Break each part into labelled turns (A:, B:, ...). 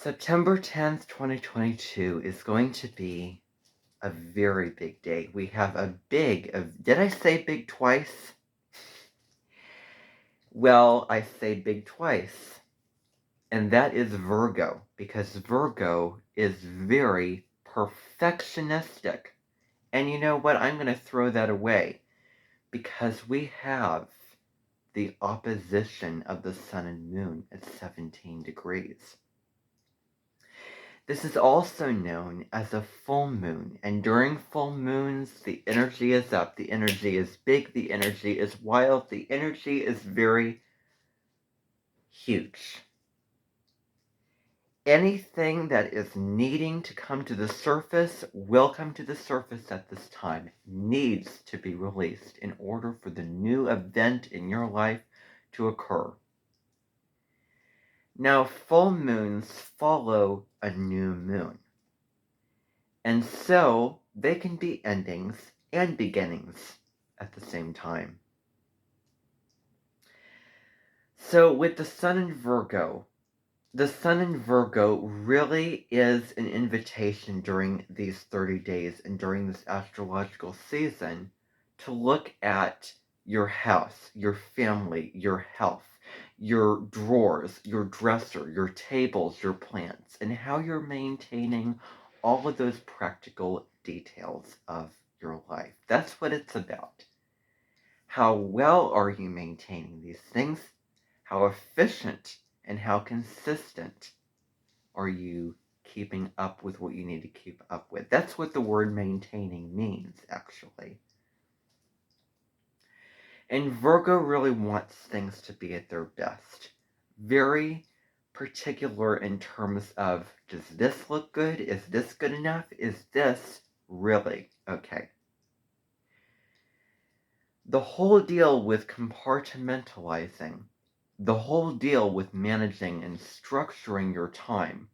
A: September 10th, 2022 is going to be a very big day. We have did I say big twice? Well, I say big twice. And that is Virgo, because Virgo is very perfectionistic. And you know what? I'm going to throw that away because we have the opposition of the sun and moon at 17 degrees. This is also known as a full moon, and during full moons, the energy is up, the energy is big, the energy is wild, the energy is very huge. Anything that is needing to come to the surface will come to the surface at this time, needs to be released in order for the new event in your life to occur. Now, full moons follow a new moon. And so they can be endings and beginnings at the same time. So with the sun in Virgo, the sun in Virgo really is an invitation during these 30 days and during this astrological season to look at your house, your family, your health, your drawers, your dresser, your tables, your plants, and how you're maintaining all of those practical details of your life. That's what it's about. How well are you maintaining these things? How efficient and how consistent are you keeping up with what you need to keep up with? That's what the word maintaining means, actually. And Virgo really wants things to be at their best. Very particular in terms of, does this look good? Is this good enough? Is this really okay? The whole deal with compartmentalizing, the whole deal with managing and structuring your time,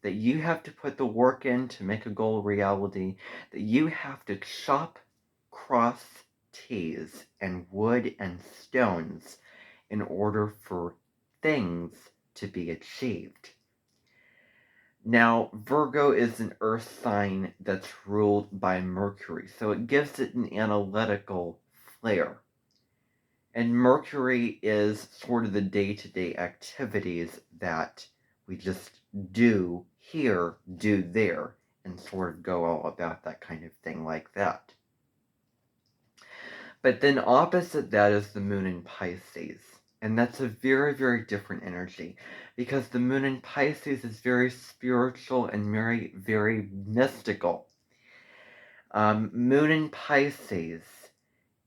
A: that you have to put the work in to make a goal a reality, that you have to chop, cross T's and wood and stones in order for things to be achieved. Now, Virgo is an earth sign that's ruled by Mercury, so it gives it an analytical flair. And Mercury is sort of the day-to-day activities that we just do here, do there, and sort of go all about that kind of thing like that. But then opposite that is the moon in Pisces. And that's a very, very different energy because the moon in Pisces is very spiritual and very, very mystical. Moon in Pisces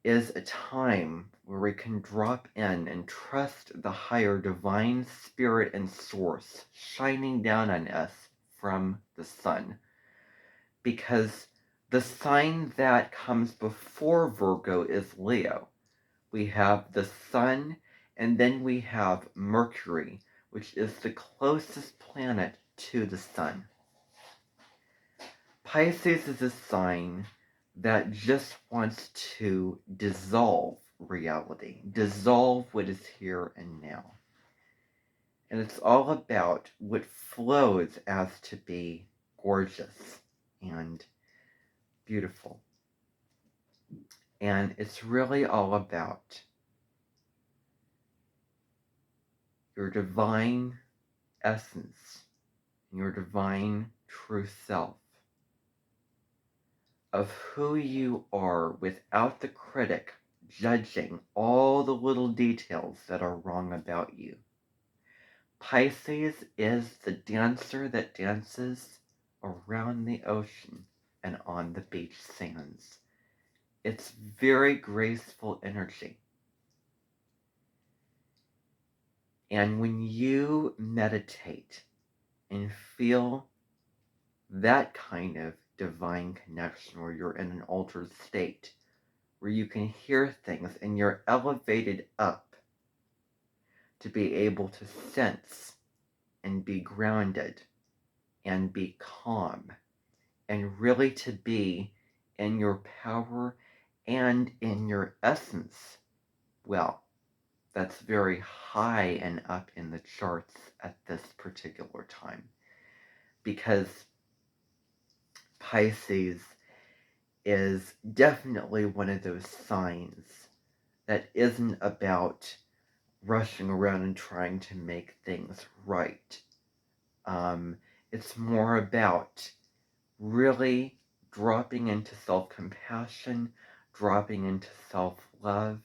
A: is a time where we can drop in and trust the higher divine spirit and source shining down on us from the sun. Because the sign that comes before Virgo is Leo. We have the sun, and then we have Mercury, which is the closest planet to the sun. Pisces is a sign that just wants to dissolve reality, dissolve what is here and now. And it's all about what flows as to be gorgeous and beautiful. And it's really all about your divine essence, your divine true self, of who you are without the critic judging all the little details that are wrong about you. Pisces is the dancer that dances around the ocean and on the beach sands. It's very graceful energy. And when you meditate and feel that kind of divine connection where you're in an altered state, where you can hear things and you're elevated up to be able to sense and be grounded and be calm and really to be in your power and in your essence. Well, that's very high and up in the charts at this particular time. because Pisces is definitely one of those signs that isn't about rushing around and trying to make things right. It's more about really dropping into self-compassion, dropping into self-love,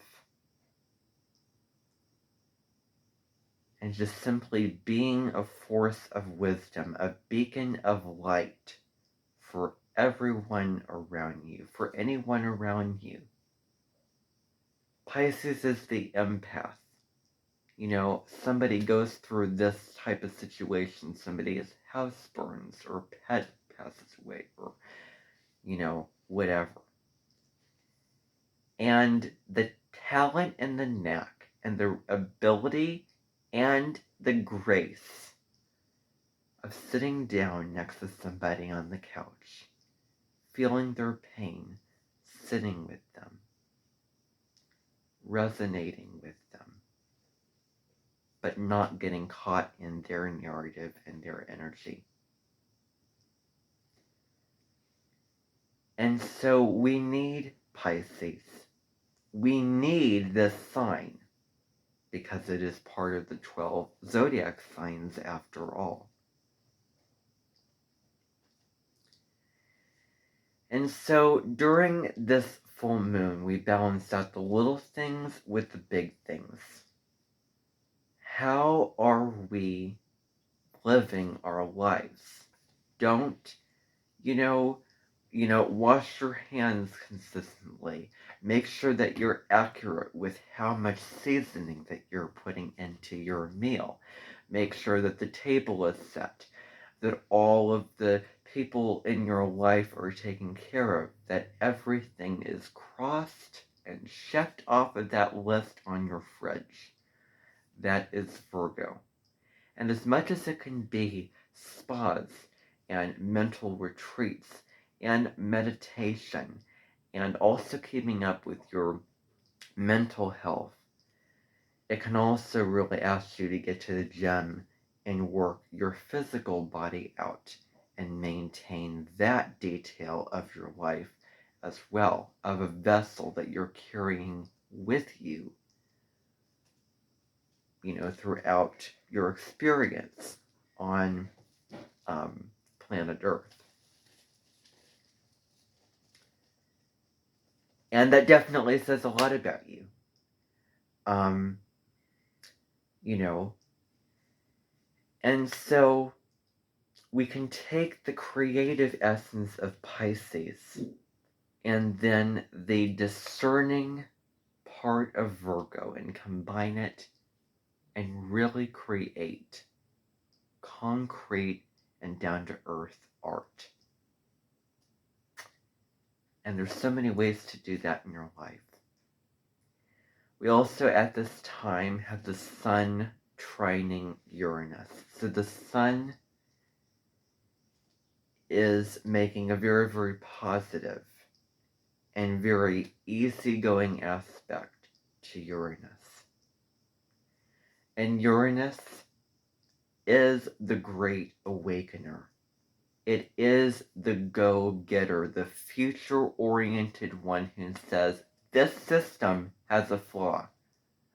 A: and just simply being a force of wisdom, a beacon of light for everyone around you, for anyone around you. Pisces is the empath. You know, somebody goes through this type of situation, somebody's house burns, or pet passes away, or, you know, whatever. And the talent and the knack and the ability and the grace of sitting down next to somebody on the couch, feeling their pain, sitting with them, resonating with them, but not getting caught in their narrative and their energy. And so we need Pisces. We need this sign because it is part of the 12 zodiac signs after all. And so during this full moon, we balance out the little things with the big things. How are we living our lives? Don't, wash your hands consistently. Make sure that you're accurate with how much seasoning that you're putting into your meal. Make sure that the table is set, that all of the people in your life are taken care of, that everything is crossed and checked off of that list on your fridge. That is Virgo. And as much as it can be spas and mental retreats and meditation and also keeping up with your mental health, it can also really ask you to get to the gym and work your physical body out and maintain that detail of your life as well, of a vessel that you're carrying with you, throughout your experience on planet Earth. And that definitely says a lot about you. And so we can take the creative essence of Pisces and then the discerning part of Virgo and combine it and really create concrete and down-to-earth art. And there's so many ways to do that in your life. We also at this time have the sun trining Uranus. So the sun is making a very, very positive and very easygoing aspect to Uranus. And Uranus is the great awakener. It is the go-getter, the future-oriented one who says, this system has a flaw,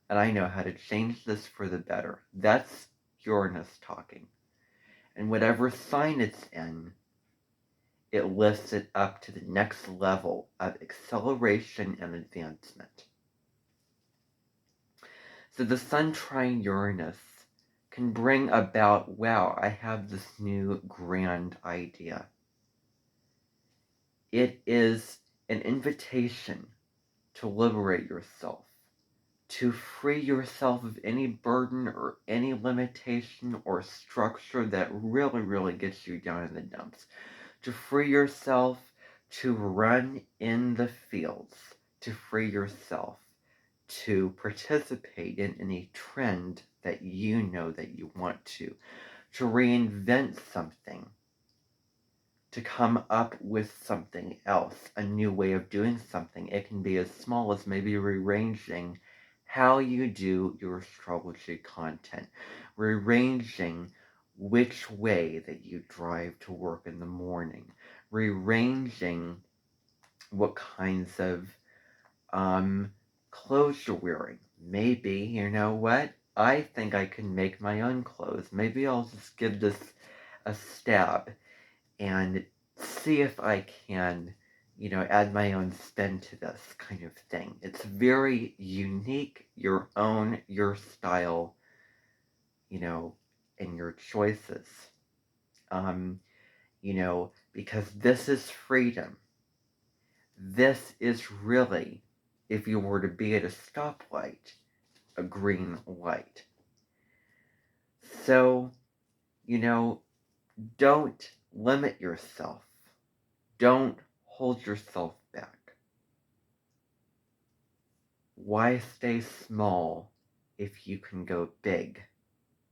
A: and I know how to change this for the better. That's Uranus talking. And whatever sign it's in, it lifts it up to the next level of acceleration and advancement. So the sun trine Uranus can bring about, wow, I have this new grand idea. It is an invitation to liberate yourself, to free yourself of any burden or any limitation or structure that really, really gets you down in the dumps, to free yourself to run in the fields, to free yourself to participate in any trend that you know that you want to reinvent something, to come up with something else, a new way of doing something. It can be as small as maybe rearranging how you do your astrology content, rearranging which way that you drive to work in the morning, rearranging what kinds of clothes you're wearing. Maybe, you know what? I think I can make my own clothes. Maybe I'll just give this a stab and see if I can, add my own spin to this kind of thing. It's very unique, your own, your style, and your choices. Um, because this is freedom. This is really, if you were to be at a stoplight, a green light. So, don't limit yourself. Don't hold yourself back. Why stay small if you can go big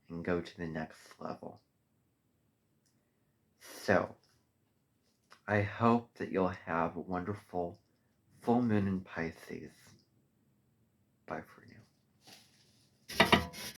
A: and go to the next level? So, I hope that you'll have a wonderful full moon in Pisces. Bye for now.